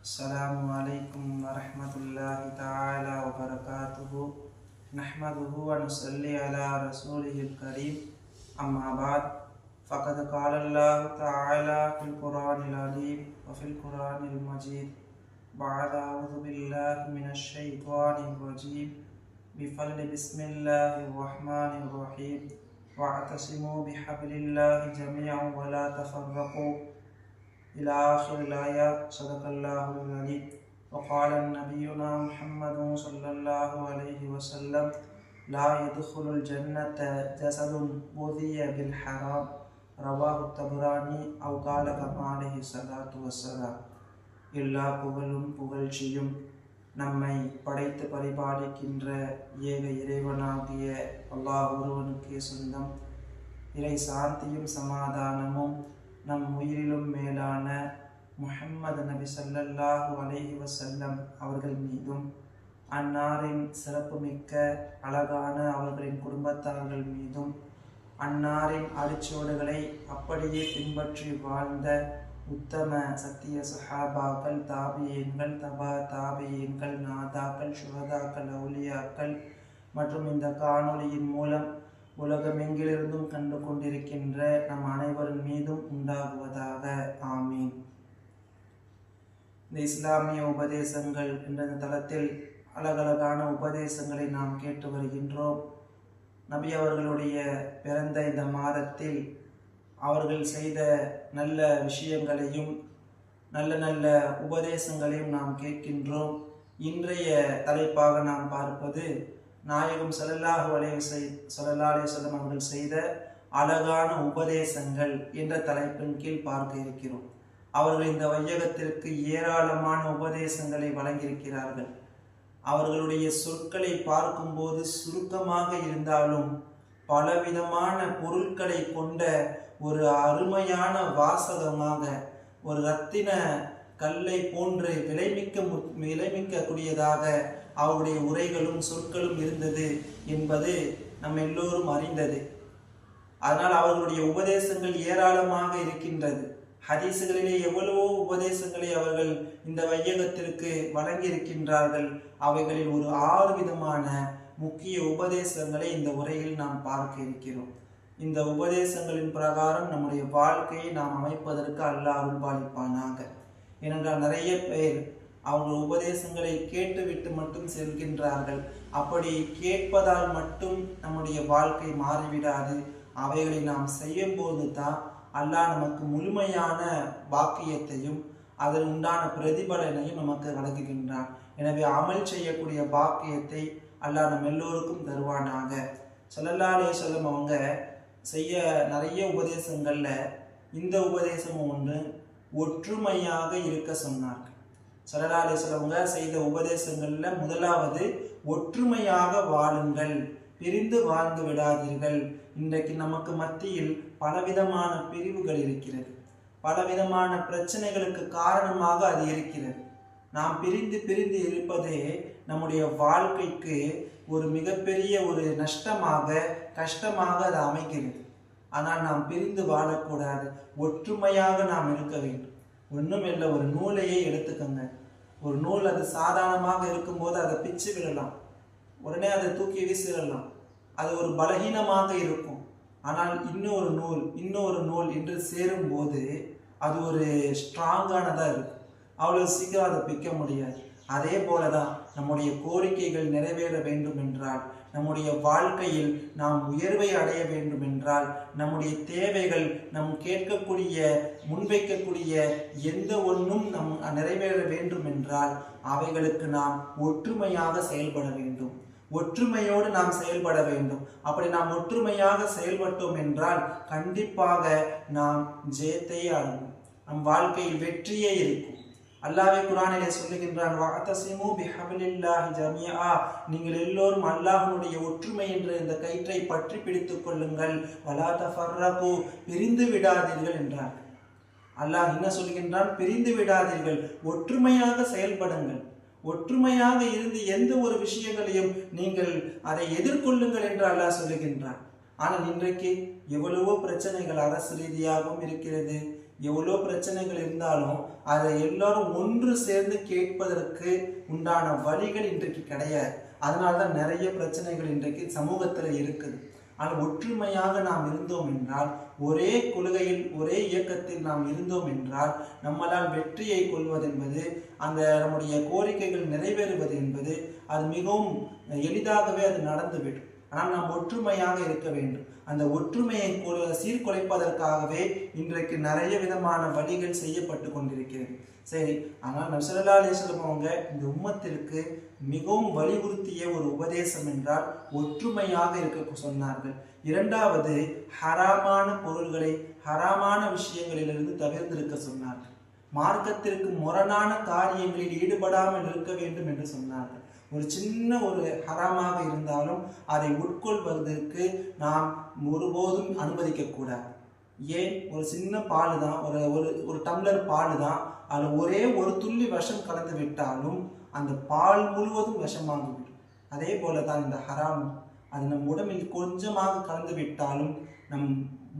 السلام عليكم ورحمة الله تعالى وبركاته نحمده ونصلي على رسوله الكريم أما بعد فقد قال الله تعالى في القرآن العظيم وفي القرآن المجيد بعد أعوذ بالله من الشيطان الرجيم بفضل بسم الله الرحمن الرحيم واعتصموا بحبل الله جميعا ولا تفرقوا إلى آخر الآية صدق الله العليم وقال نبينا محمد صلى الله عليه وسلم لا يدخل الجنة جسد بوذي بالحرام رواه الطبراني أو قال كما عليه الصلاة والسلام. எல்லா புகழும் புகழ்ச்சியும் நம்மை படைத்து பரிபாலிக்கின்ற ஏக இறைவனாகிய அல்லாஹ் ஒருவனுக்கே சொந்தம். இறை சாந்தியும் சமாதானமும் நம் உயிரிலும் மேலான முஹம்மது நபி ஸல்லல்லாஹு அலைஹி வஸல்லம் அவர்கள் மீதும் அன்னாரின் சிறப்புமிக்க அழகான அவர்களின் குடும்பத்தார்கள் மீதும் அன்னாரின் அடிச்சுவடுகளை அப்படியே பின்பற்றி வாழ்ந்த உத்தம சத்திய சஹாபாக்கள், தாபியீன்கள், தபா தாபியீன்கள், நாதாக்கள், சுஹதாக்கள், அவுலியாக்கள் மற்றும் இந்த காணொளியின் மூலம் உலகமெங்கிலிருந்தும் கண்டு கொண்டிருக்கின்ற நம் அனைவரின் மீதும் உண்டாகுவதாக. ஆமீன். இந்த இஸ்லாமிய உபதேசங்கள் என்ற தளத்தில் அழகழகான உபதேசங்களை நாம் கேட்டு வருகின்றோம். நபி அவர்களுடைய பிறந்த இந்த மாதத்தில் அவர்கள் செய்த நல்ல விஷயங்களையும் நல்ல நல்ல உபதேசங்களையும் நாம் கேட்கின்றோம். இன்றைய தலைப்பாக நாம் பார்ப்பது நாயகம் ஸல்லல்லாஹு அலைஹி வஸல்லம் அவர்கள் செய்த அழகான உபதேசங்கள் என்ற தலைப்பின் கீழ் பார்க்க இருக்கிறோம். அவர்கள் இந்த வையகத்திற்கு ஏராளமான உபதேசங்களை வழங்கியிருக்கிறார்கள். அவர்களுடைய சொற்களை பார்க்கும்போது சுருக்கமாக இருந்தாலும் பலவிதமான பொருட்களை கொண்ட ஒரு அருமையான வாசகமாக, ஒரு ரத்தின கல்லை போன்று விலைமிக்கக்கூடியதாக அவருடைய உரைகளும் சொற்களும் இருந்தது என்பது நம் எல்லோரும் அறிந்தது. அதனால் அவர்களுடைய உபதேசங்கள் ஏராளமாக இருக்கின்றது. ஹதீசுகளிலே எவ்வளவோ உபதேசங்களை அவர்கள் இந்த வையகத்திற்கு வழங்கியிருக்கின்றார்கள். அவைகளில் ஒரு 6 விதமான முக்கிய உபதேசங்களை இந்த உரையில் நாம் பார்க்க இருக்கிறோம். இந்த உபதேசங்களின் பிரகாரம் நம்முடைய வாழ்க்கையை நாம் அமைப்பதற்கு அல்லாஹ் அருள்பாலிப்பானாக. ஏனென்றால் நிறைய பேர் அவங்க உபதேசங்களை கேட்டுவிட்டு மட்டும் செல்கின்றார்கள். அப்படி கேட்பதால் மட்டும் நம்முடைய வாழ்க்கை மாறிவிடாது. அவைகளை நாம் செய்யும் போது தான் அல்லாஹ் நமக்கு முழுமையான பாக்கியத்தையும் அதில் உண்டான பிரதிபலனையும் நமக்கு வழங்குகின்றான். எனவே அமல் செய்யக்கூடிய பாக்கியத்தை அல்லாஹ் நம் எல்லோருக்கும் தருவானாக. ஸல்லல்லாஹு அலைஹி வஸல்லம் அவங்க செய்ய நிறைய உபதேசங்கள்ல இந்த உபதேசமும் ஒன்று, ஒற்றுமையாக இருக்க சொன்னார்கள். ஸல்லல்லாஹு அலைஹி வஸல்லம் அவங்க செய்த உபதேசங்கள்ல முதலாவது ஒற்றுமையாக வாழுங்கள், பிரிந்து வாழ்ந்து விடாதீர்கள். இன்றைக்கு நமக்கு மத்தியில் பலவிதமான பிரிவுகள் இருக்கிறது. பலவிதமான பிரச்சனைகளுக்கு காரணமாக அது இருக்கிறது. நாம் பிரிந்து பிரிந்து இருப்பதே நம்முடைய வாழ்க்கைக்கு ஒரு மிகப்பெரிய ஒரு நஷ்டமாக, கஷ்டமாக அது அமைகிறது. ஆனால் நாம் பிரிந்து வாழக்கூடாது, ஒற்றுமையாக நாம் இருக்க வேண்டும். ஒன்றும் இல்லை, ஒரு நூலையே எடுத்துக்கோங்க. ஒரு நூல் அது சாதாரணமாக இருக்கும்போது அதை பிச்சு விடலாம், உடனே அதை தூக்கி வீசிடலாம், அது ஒரு பலகீனமாக இருக்கும். ஆனால் இன்னொரு நூல் என்று சேரும்போது அது ஒரு ஸ்ட்ராங்கானதாக இருக்கும். அவ்வளோ சீக்கிரம் அதை பிக்க முடியாது. அதே போல தான் நம்முடைய கோரிக்கைகள் நிறைவேற வேண்டும் என்றால், நம்முடைய வாழ்க்கையில் நாம் உயர்வை அடைய வேண்டும் என்றால், நம்முடைய தேவைகள் நம் கேட்கக்கூடிய முன்வைக்கக்கூடிய எந்த ஒன்றும் நம் நிறைவேற வேண்டும் என்றால் அவைகளுக்கு நாம் ஒற்றுமையாக செயல்பட வேண்டும். ஒற்றுமையோடு நாம் செயல்பட வேண்டும். அப்படி நாம் ஒற்றுமையாக செயல்பட்டோம் என்றால் கண்டிப்பாக நாம் ஜெயத்தை அடைவோம். நம் வாழ்க்கையில் வெற்றியே இருக்கும். அல்லாஹ்வே குர்ஆனிலே சொல்லுகின்றான், வஅதஸிமு பிஹப்லில்லாஹி ஜமீஆ, நீங்கள் எல்லோரும் அல்லாஹ்வுடைய ஒற்றுமை என்ற இந்த கயிற்றை பற்றி பிடித்துக் கொள்ளுங்கள், வலா தஃபர்ரகு, பிரிந்து விடாதீர்கள் என்றார். அல்லாஹ் என்ன சொல்கின்றான்? பிரிந்து விடாதீர்கள், ஒற்றுமையாக செயல்படுங்கள். ஒற்றுமையாக இருந்து எந்த ஒரு விஷயங்களையும் நீங்கள் அதை எதிர்கொள்ளுங்கள் என்று அல்லாஹ் சொல்லுகின்றான். ஆனால் இன்றைக்கு எவ்வளவோ பிரச்சனைகள் அரசு ரீதியாகவும் இருக்கிறது, எவ்வளோ பிரச்சனைகள் இருந்தாலும் அதை எல்லாரும் ஒன்று சேர்ந்து கேட்பதற்கு உண்டான வழிகள் இன்றைக்கு கிடையாது. அதனால்தான் நிறைய பிரச்சனைகள் இன்றைக்கு சமூகத்துல இருக்குது. ஆனால் ஒற்றுமையாக நாம் இருந்தோம் என்றால், ஒரே கொள்கையில் ஒரே இயக்கத்தில் நாம் இருந்தோம் என்றால், நம்மளால் வெற்றியை கொள்வதென்பது, அந்த நம்முடைய கோரிக்கைகள் நிறைவேறுவது என்பது அது மிகவும் எளிதாகவே அது நடந்துவிடும். ஆனால் நாம் ஒற்றுமையாக இருக்க வேண்டும். அந்த ஒற்றுமையை சீர்குலைப்பதற்காகவே இன்றைக்கு நிறைய விதமான வழிகள் செய்யப்பட்டு கொண்டிருக்கிறது. சரி, ஆனால் நபி ஸல்லல்லாஹு அலைஹி வஸல்லம் அவங்க இந்த உம்மத்திற்கு மிகவும் வலியுறுத்திய ஒரு உபதேசம் என்றால் ஒற்றுமையாக இருக்க சொன்னார்கள். இரண்டாவது, ஹராமான பொருள்களை, ஹராமான விஷயங்களிலிருந்து தவிர்த்திருக்க சொன்னார்கள். மார்க்கத்திற்கு முரணான காரியங்களில் ஈடுபடாமல் இருக்க வேண்டும் என்று சொன்னார்கள். ஒரு சின்ன ஒரு ஹராமாக இருந்தாலும் அதை உட்கொள்வதற்கு நாம் ஒருபோதும் அனுமதிக்க கூடாது. ஏன்? ஒரு சின்ன பால் தான், ஒரு டம்ளர் பால் தான், அதில் ஒரே ஒரு துள்ளி விஷம் கலந்து விட்டாலும் அந்த பால் முழுவதும் விஷமாகிவிடும். அதே போல தான் இந்த ஹராம், அது நம் உடம்பில் கொஞ்சமாக கலந்து விட்டாலும் நம்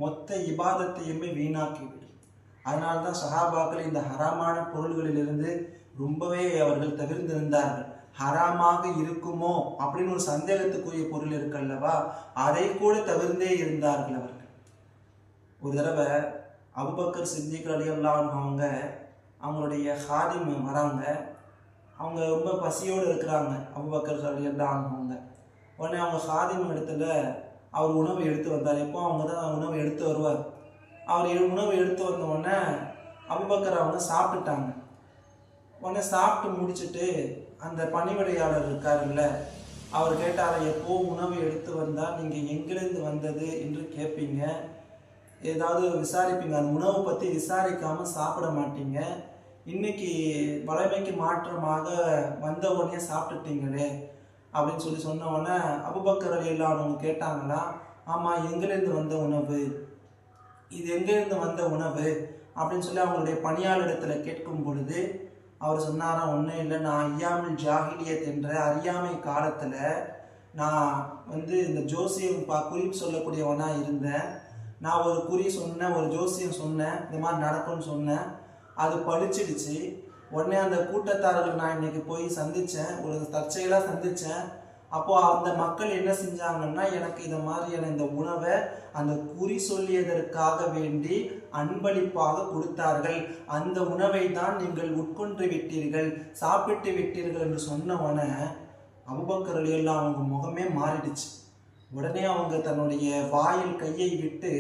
மொத்த இபாதத்தையுமே வீணாக்கிவிடும். அதனால்தான் சஹாபாக்கள் இந்த ஹராமான பொருள்களிலிருந்து ரொம்பவே அவர்கள் தவிர்த்திருந்தார்கள். ஹராமாக இருக்குமோ அப்படின்னு ஒரு சந்தேகத்துக்குரிய பொருள் இருக்கல்லவா, அதை கூட தவிர்த்தே இருந்தார்கள் அவர்கள். ஒரு தடவை அபூபக்கர் சித்திக் ரலியல்லாஹு அன்ஹு அவங்களுடைய ஹாதிம் வராங்க. அவங்க ரொம்ப பசியோடு இருக்கிறாங்க, அபூபக்கர் ரலியல்லாஹு அன்ஹு. உடனே அவங்க ஹாதிம் இடத்துல அவர் உணவு எடுத்து வந்தார். எப்போ அவங்க தான் உணவு எடுத்து வருவார். அவர் உணவு எடுத்து வந்த உடனே அபூபக்கர் அவங்க சாப்பிட்டுட்டாங்க. உடனே சாப்பிட்டு முடிச்சுட்டு அந்த பணிவிடையாளர் இருக்காருல்ல, அவர் கேட்டார், எப்போ உணவு எடுத்து வந்தால் நீங்கள் எங்கிருந்து வந்தது என்று கேட்பீங்க, ஏதாவது விசாரிப்பீங்க, அந்த உணவை பற்றி விசாரிக்காமல் சாப்பிட மாட்டீங்க, இன்னைக்கு வளமைக்கு மாற்றமாக வந்த உடனே சாப்பிட்டுட்டீங்களே அப்படின்னு சொன்ன உடனே அபூபக்கர் ரலியல்லாஹு அன்ஹு கேட்டாங்களா, ஆமாம், எங்கிருந்து வந்த உணவு, இது எங்கிருந்து வந்த உணவு அப்படின்னு சொல்லி அவங்களுடைய பணியாளரிடத்துல கேட்கும் பொழுது அவர் சொன்னாராம், ஒன்றும் இல்லை, நான் ஐயாமுல் ஜாஹிலியத் என்ற அறியாமை காலத்தில் நான் இந்த ஜோசியம் குறிப்பு சொல்லக்கூடியவனா இருந்தேன். நான் ஒரு குறி சொன்னேன், ஒரு ஜோசியம் சொன்னேன், இந்த மாதிரி நடக்கும்னு சொன்னேன், அது பழிச்சிடுச்சு. உடனே அந்த கூட்டத்தார்கள் நான் இன்னைக்கு போய் சந்தித்தேன், ஒரு தற்செயலாக சந்தித்தேன். அப்போது அந்த மக்கள் என்ன செஞ்சாங்கன்னா, எனக்கு இந்த மாதிரியான இந்த உணவை அந்த குறி சொல்லியதற்காக வேண்டி அன்பளிப்பாக கொடுத்தார்கள். அந்த உணவை தான் நீங்கள் உட்கொண்டு விட்டீர்கள், சாப்பிட்டு விட்டீர்கள் என்று சொன்னவன அபூபக்கர் ரலியல்லாஹு அவங்க முகமே மாறிடுச்சு. உடனே அவங்க தன்னுடைய வாயில் கையை விட்டு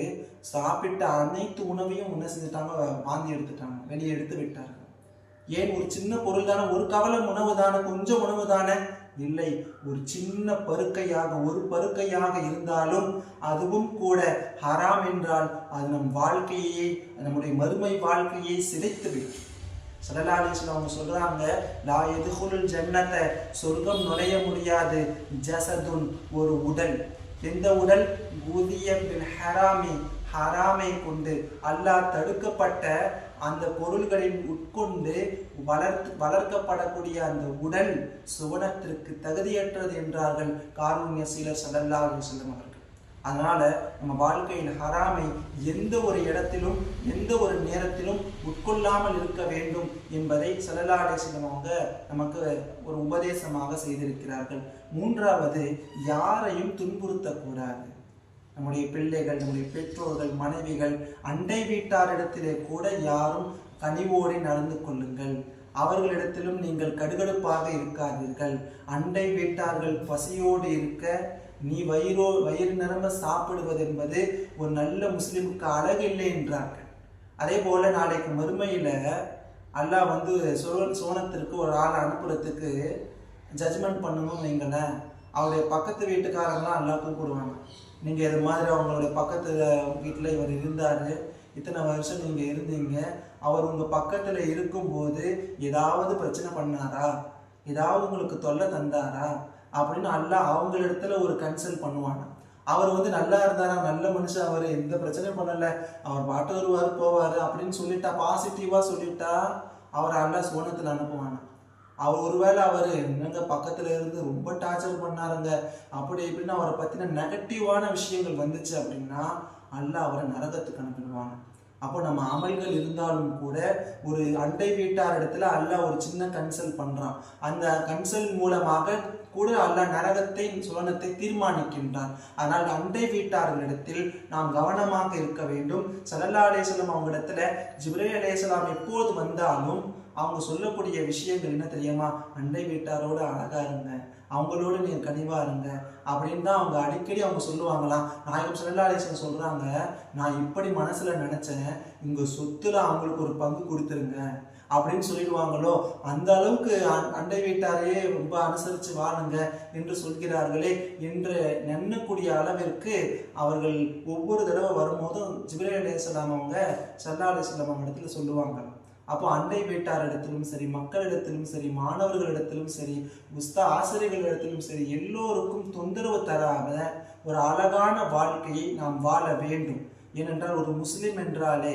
சாப்பிட்ட அனைத்து உணவையும் என்ன செஞ்சுட்டாங்க, வாந்தி எடுத்துட்டாங்க, வெளியே எடுத்து விட்டார்கள். ஏன்? ஒரு சின்ன பொருள் தானே, ஒரு கவலம் உணவு தானே, கொஞ்சம் உணவு தானே, இல்லை, ஒரு சின்ன பருக்கையாக, ஒரு பருக்கையாக இருந்தாலும் அதுவும் கூட ஹராம் என்றால் அது நம் வாழ்க்கையை, நம்முடைய மறுமை வாழ்க்கையை சிதைத்துவிடும். ஸல்லல்லாஹு அலைஹி வஸல்லம் அவங்க சொல்றாங்க, லா யதுகுலுல் ஜன்னத, சொர்க்கம் நுழைய முடியாது, ஜஸதுன், ஒரு உடல். எந்த உடல்? குதிய பில் ஹராமி, ஹராமை கொண்டு, அல்லாஹ் தடுக்கப்பட்ட அந்த பொருள்களின் உட்கொண்டு வளர்க்கப்படக்கூடிய அந்த உடல் சுவனத்திற்கு தகுதியற்றது என்றார்கள் காரூண்ய சீலர் ஸல்லல்லாஹு அலைஹி வஸல்லம் அவர்கள். அதனால நம்ம வாழ்க்கையில் ஹராமை எந்த ஒரு இடத்திலும் எந்த ஒரு நேரத்திலும் உட்கொள்ளாமல் இருக்க வேண்டும் என்பதை ஸல்லல்லாஹு அலைஹி வஸல்லம் அவங்க நமக்கு ஒரு உபதேசமாக செய்திருக்கிறார்கள். மூன்றாவது, யாரையும் துன்புறுத்தக்கூடாது. நம்முடைய பிள்ளைகள், நம்முடைய பெற்றோர்கள், மனைவிகள், அண்டை வீட்டாரிடத்திலே கூட யாரும் கனிவோடு நடந்து கொள்ளுங்கள். அவர்களிடத்திலும் நீங்கள் கடுகடுப்பாக இருக்காதீர்கள். அண்டை வீட்டார்கள் பசியோடு இருக்க நீ வயிறு நிரம்ப சாப்பிடுவது என்பது ஒரு நல்ல முஸ்லிமுக்கு அழகில்லை என்றார்கள். அதே போல நாளைக்கு மறுமையில அல்லாஹ் சோனத்திற்கு ஒரு ஆள் அனுப்புறதுக்கு ஜட்ஜ்மெண்ட் பண்ணணும் வைங்களேன். அவருடைய பக்கத்து வீட்டுக்காரங்களாம் அல்லாஹ் கூப்பிடுவாங்க, நீங்கள் இது மாதிரி அவங்களுடைய பக்கத்து வீட்டில் இவர் இருந்தார், இத்தனை வருஷம் நீங்கள் இருந்தீங்க, அவர் உங்கள் பக்கத்தில் இருக்கும்போது ஏதாவது பிரச்சனை பண்ணாரா, ஏதாவது உங்களுக்கு தொல்லை தந்தாரா அப்படின்னு அல்லாஹ் அவங்களிடத்துல ஒரு கன்சல்ட் பண்ணுவாங்க. அவர் நல்லா இருந்தாரா, நல்ல மனுஷன், அவர் எந்த பிரச்சனையும் பண்ணலை, அவர் பாட்டு வருவார் போவார் அப்படின்னு சொல்லிட்டா, பாசிட்டிவாக சொல்லிட்டா அவர் அல்லாஹ் சோனத்தில் அனுப்புவாங்க. அவர் ஒருவேளை அவர் என்னங்க பக்கத்தில் இருந்து ரொம்ப டார்ச்சர் பண்ணாருங்க அப்படி இப்படின்னு அவரை பற்றின நெகட்டிவான விஷயங்கள் வந்துச்சு அப்படின்னா அல்லாஹ் அவரை நரகத்துக்கு அனுப்பிடுவாங்க. அப்போ நம்ம அமல்கள் இருந்தாலும் கூட ஒரு அண்டை வீட்டார் இடத்துல அல்லாஹ் ஒரு சின்ன கன்சல்ட் பண்றான். அந்த கன்சல்ட் மூலமாக கூட அல்லாஹ் நரகத்தை சுவனத்தை தீர்மானிக்கின்றான். அதனால் அண்டை வீட்டார்களிடத்தில் நாம் கவனமாக இருக்க வேண்டும். ஸல்லல்லாஹு அலைஹி வஸல்லம் அவங்க இடத்துல ஜிப்ரீல் அலைஹிஸ்ஸலாம் எப்போது வந்தாலும் அவங்க சொல்லக்கூடிய விஷயங்கள் என்ன தெரியுமா? அண்டை வீட்டாரோட அழகா இருங்க, அவங்களோட நீங்க கனிவா இருங்க அப்படின்னு தான் அவங்க அடிக்கடி அவங்க சொல்லுவாங்களாம். நாயகம் ஸல்லல்லாஹு அலைஹி வஸல்லம் சொல்றாங்க, நான் இப்படி மனசுல நினைச்சேன், உங்க சொத்துல அவங்களுக்கு ஒரு பங்கு கொடுத்துருங்க அப்படின்னு சொல்லிடுவாங்களோ அந்த அளவுக்கு அண்டை வீட்டாரையே ரொம்ப அனுசரித்து வாழுங்க என்று சொல்கிறார்களே என்று எண்ணக்கூடிய அளவிற்கு அவர்கள் ஒவ்வொரு தடவை வரும்போதும் ஜிப்ரீல் அலைஹிஸ்ஸலாம் அவங்க ஸல்லல்லாஹு அலைஹி வஸல்லம் அவங்க இடத்துல சொல்லுவாங்க. அப்போ அண்டை வீட்டாரிடத்திலும் சரி, மக்களிடத்திலும் சரி, மாணவர்களிடத்திலும் சரி, ஆசிரியர்களிடத்திலும் சரி, எல்லோருக்கும் தொந்தரவு தராத ஒரு அழகான வாழ்க்கையை நாம் வாழ வேண்டும். ஏனென்றால் ஒரு முஸ்லிம் என்றாலே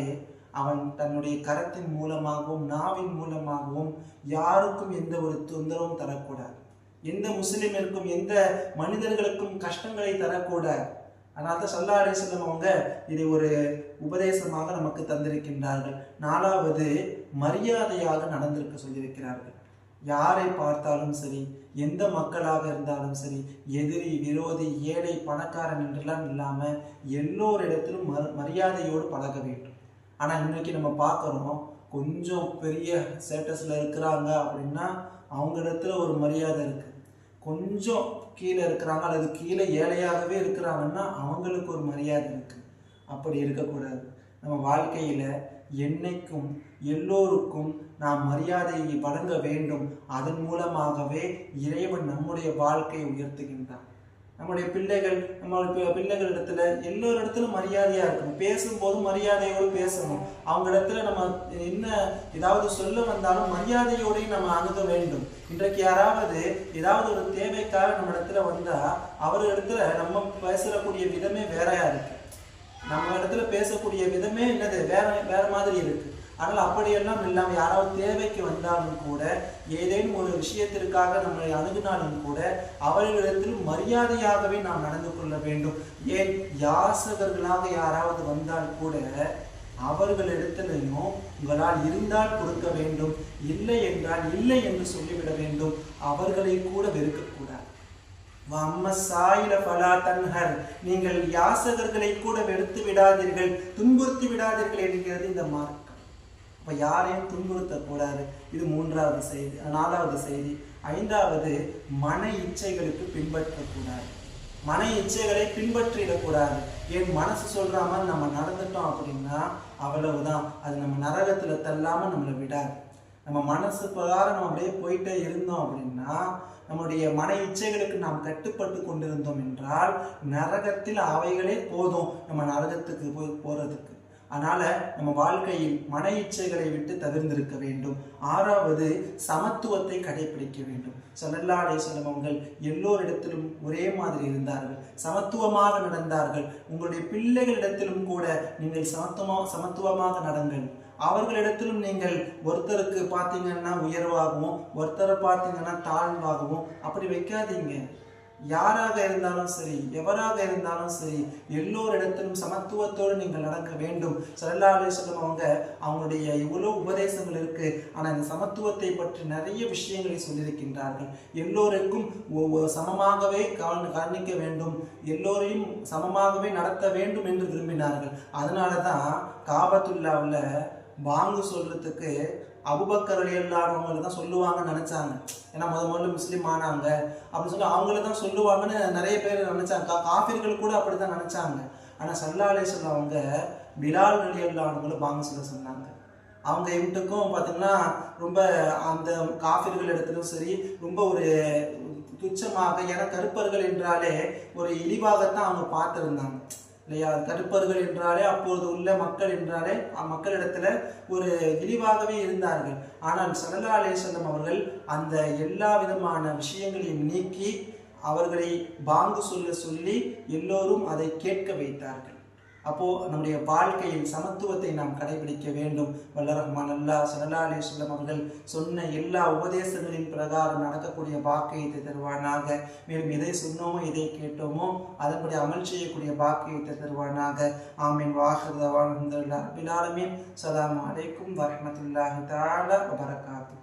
அவன் தன்னுடைய கரத்தின் மூலமாகவும் நாவின் மூலமாகவும் யாருக்கும் எந்த ஒரு தொந்தரவும் தரக்கூடாது. எந்த முஸ்லிமிற்கும் எந்த மனிதர்களுக்கும் கஷ்டங்களை தரக்கூடாது. அதனால தான் ஸல்லல்லாஹு அலைஹி வஸல்லம் அவங்க இதை ஒரு உபதேசமாக நமக்கு தந்திருக்கின்றார்கள். 4வது மரியாதையாக நடந்திருக்க சொல்லியிருக்கிறார்கள். யாரை பார்த்தாலும் சரி, எந்த மக்களாக இருந்தாலும் சரி, எதிரி விரோதி ஏழை பணக்காரன் என்றெல்லாம் இல்லாமல் எல்லோரிடத்திலும் மரியாதையோடு பழக வேண்டும். ஆனால் இன்னைக்கு நம்ம பார்க்குறோம், கொஞ்சம் பெரிய ஸ்டேட்டஸில் இருக்கிறாங்க அப்படின்னா அவங்க இடத்துல ஒரு மரியாதை இருக்குது. கொஞ்சம் கீழே இருக்கிறாங்க அல்லது கீழே ஏழையாகவே இருக்கிறாங்கன்னா அவங்களுக்கு ஒரு மரியாதை இருக்குது. அப்படி இருக்கக்கூடாது. நம்ம வாழ்க்கையில் என்னைக்கும் எல்லோருக்கும் நாம் மரியாதையை வழங்க வேண்டும். அதன் மூலமாகவே இறைவன் நம்முடைய வாழ்க்கையை உயர்த்துகின்றான். நம்முடைய பிள்ளைகளிடத்துல எல்லோரிடத்திலும் மரியாதையா இருக்கணும். பேசும்போது மரியாதையோடு பேசணும். அவங்க இடத்துல நம்ம என்ன ஏதாவது சொல்ல வந்தாலும் மரியாதையோடு நம்ம அணுக வேண்டும். இன்றைக்கு யாராவது ஏதாவது ஒரு தேவைக்காக நம்ம இடத்துல வந்தா அவர்களிடத்துல நம்ம பேசக்கூடிய விதமே வேறையா இருக்கு. நம்ம இடத்துல பேசக்கூடிய விதமே என்னது வேற மாதிரி இருக்கு. அதனால் அப்படியெல்லாம் இல்லாமல் யாராவது தேவைக்கு வந்தாலும் கூட, ஏதேனும் ஒரு விஷயத்திற்காக நம்மளை அணுகினாலும் கூட அவர்களிடத்தில் மரியாதையாகவே நாம் நடந்து கொள்ள வேண்டும். ஏன் யாசகர்களாக யாராவது வந்தால் கூட அவர்களிடத்திலையும் உங்களால் இருந்தால் கொடுக்க வேண்டும், இல்லை என்றால் இல்லை என்று சொல்லிவிட வேண்டும். அவர்களை கூட வெறுக்கக்கூடாது. நீங்கள் யாசகர்களை கூட வெறுத்து விடாதீர்கள், துன்புறுத்தி விடாதீர்கள் என்கிறது இந்த மார்க்கம். அப்ப யாரையும் துன்புறுத்தக்கூடாது. இது 3வது செய்தி. 4வது செய்தி. 5வது மன இச்சைகளுக்கு பின்பற்றக்கூடாது. மன இச்சைகளை பின்பற்றிடக்கூடாது. என் மனசு சொல்ற மாதிரி நம்ம நடந்துட்டோம் அப்படின்னா அவ்வளவுதான், அது நம்ம நரகத்துல தள்ளாம நம்மளை விடாது. நம்ம மனசு பிரகாரம் நம்ம அப்படியே போயிட்டே இருந்தோம் அப்படின்னா, நம்முடைய மன இச்சைகளுக்கு நாம் கட்டுப்பட்டு கொண்டிருந்தோம் என்றால் நரகத்தில் அவைகளே போதும் நம்ம நரகத்துக்கு போறதுக்கு. அதனால நம்ம வாழ்க்கையில் மன இச்சைகளை விட்டு தவிர்ந்திருக்க வேண்டும். 6வது சமத்துவத்தை கடைபிடிக்க வேண்டும். ஸல்லல்லாஹு அலைஹி வஸல்லம் அவர்கள் எல்லோரிடத்திலும் ஒரே மாதிரி இருந்தார்கள், சமத்துவமாக நடந்தார்கள். உங்களுடைய பிள்ளைகளிடத்திலும் கூட நீங்கள் சமத்துவமாக நடங்கள். அவர்களிடத்திலும் நீங்கள் ஒருத்தருக்கு பார்த்தீங்கன்னா உயர்வாகவும் ஒருத்தரை பார்த்தீங்கன்னா தாழ்வாகவும் அப்படி வைக்காதீங்க. யாராக இருந்தாலும் சரி, எவராக இருந்தாலும் சரி, எல்லோரிடத்திலும் சமத்துவத்தோடு நீங்கள் நடக்க வேண்டும். ஸல்லல்லாஹு அலைஹி வஸல்லம் அவங்களுடைய இவ்வளவு உபதேசங்கள் இருக்கு. ஆனால் இந்த சமத்துவத்தை பற்றி நிறைய விஷயங்களை சொல்லியிருக்கின்றார்கள். எல்லோருக்கும் சமமாகவே கவனிக்க வேண்டும், எல்லோரையும் சமமாகவே நடத்த வேண்டும் என்று விரும்பினார்கள். அதனால தான் காபத்துல்லாவில் பாங்கு சொல்றதுக்கு அபூபக்கர் ரலியல்லாஹு அன்ஹு தான் சொல்லுவாங்கன்னு நினைச்சாங்க. ஏன்னா முதல்ல முஸ்லீம் ஆனாங்க அப்படின்னு சொல்லி அவங்கள தான் சொல்லுவாங்கன்னு நிறைய பேர் நினைச்சாங்க. காஃபிர்கள் கூட அப்படித்தான் நினைச்சாங்க. ஆனால் ஸல்லல்லாஹு அலைஹி வஸல்லம் அவங்க பிலால் ரலியல்லாஹு அன்ஹு பாங்கு சொல்ல சொன்னாங்க. அவங்க வீட்டுக்கும் பார்த்தீங்கன்னா ரொம்ப அந்த காஃபிர்கள் இடத்துலையும் சரி ரொம்ப ஒரு துச்சமாக, ஏன்னா கருப்பர்கள் என்றாலே ஒரு இழிவாகத்தான் அவங்க பார்த்துருந்தாங்க இல்லையா. கருப்பர்கள் என்றாலே அப்போது உள்ள மக்கள் என்றாலே மக்களிடத்துல ஒரு இழிவாகவே இருந்தார்கள். ஆனால் ஸல்லல்லாஹு அலைஹி வஸல்லம் அவர்கள் அந்த எல்லா விதமான விஷயங்களையும் நீக்கி அவர்களை பாங்கு சொல்ல சொல்லி எல்லோரும் அதை கேட்க வைத்தார்கள். அப்போ நம்முடைய வாழ்க்கையில் சமத்துவத்தை நாம் கடைபிடிக்க வேண்டும். வல்ல ரஹ்மான் அல்லாஹ் ஸல்லல்லாஹு அலைஹி வஸல்லம் அவர்கள் சொன்ன எல்லா உபதேசங்களின் பிரகாரம் நடக்கக்கூடிய பாக்கியத்தை தருவானாக. மேலும் எதை சொன்னோமோ எதை கேட்டோமோ அதன்படி அமல் செய்யக்கூடிய பாக்கியத்தை தருவானாக. ஆமீன். வாஹிர் தஅவானா அல்ஹம்துலில்லாஹி ரப்பில் ஆலமீன். ஸலாமு அலைக்கும் வரஹ்மத்துல்லாஹி தஆலா வபரகாத்துஹு.